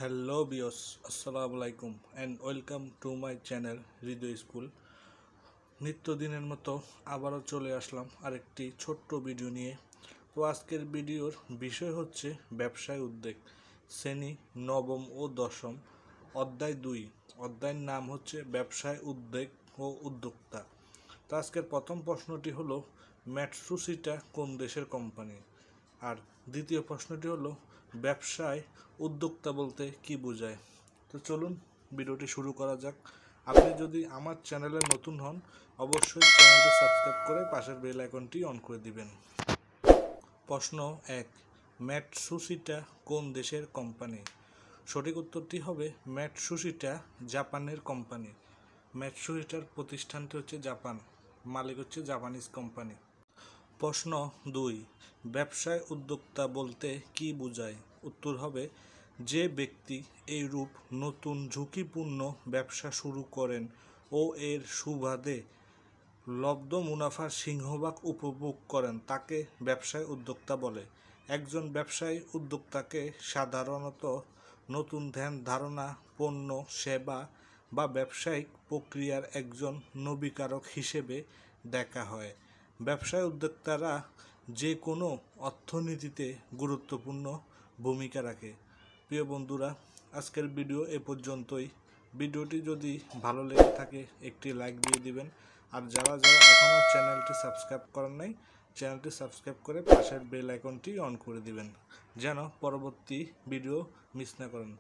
Hello বিয়স, আসসালামু আলাইকুম and welcome to my channel Hriday school. নিত্যদিনের মতো আবারও চলে আসলাম আরেকটি ছোট্ট ভিডিও নিয়ে। তো আজকের ভিডিওর বিষয় হচ্ছে ব্যবসায় উদ্যোগ, শ্রেণী নবম ও দশম, অধ্যায় 2। অধ্যায়ের নাম হচ্ছে ব্যবসায় উদ্যোগ ও উদ্যোক্তা। তো আজকের প্রথম প্রশ্নটি হলো ম্যাটসুশিটা কোন দেশের কোম্পানি, আর দ্বিতীয় প্রশ্নটি হলো ব্যবসায় উদ্যোক্তা বলতে কি বোঝায়। তো চলুন ভিডিওটি শুরু করা যাক। আপনি যদি আমার চ্যানেলে নতুন হন অবশ্যই চ্যানেলটি সাবস্ক্রাইব করে পাশের বেল আইকনটি অন করে দিবেন। প্রশ্ন 1, ম্যাটসুশিটা কোন দেশের কোম্পানি? সঠিক উত্তরটি হবে ম্যাটসুশিটা জাপানের কোম্পানি। ম্যাটসুশিটার প্রতিষ্ঠানটি হচ্ছে জাপান, মালিক হচ্ছে জাপানিজ কোম্পানি। প্রশ্ন 2, ব্যবসায় উদ্যোক্তা বলতে কি বোঝায়? উত্তর হবে যে ব্যক্তি এইরূপ নতুন ঝুঁকিপূর্ণ ব্যবসা শুরু করেন ও এর সুবাদে লব্ধ মুনাফার সিংহভাগ উপভোগ করেন তাকে ব্যবসায় উদ্যোক্তা বলে। একজন ব্যবসায়ী উদ্যোক্তাকে সাধারণত নতুন ধ্যান ধারণা, পণ্য, সেবা বা ব্যবসায়িক প্রক্রিয়ার একজন নবীকারক হিসেবে দেখা হয়। ব্যবসায় উদ্যোক্তারা যে কোনো অর্থনীতিতে গুরুত্বপূর্ণ ভূমিকা রাখে। প্রিয় বন্ধুরা, আজকের ভিডিও এ পর্যন্তই। ভিডিওটি যদি ভালো লেগে থাকে একটি লাইক দিয়ে দিবেন, আর যারা এখনও চ্যানেলটি সাবস্ক্রাইব করেন নাই চ্যানেলটি সাবস্ক্রাইব করে পাশের বেল আইকনটি অন করে দিবেন যেন পরবর্তী ভিডিও মিস না করেন।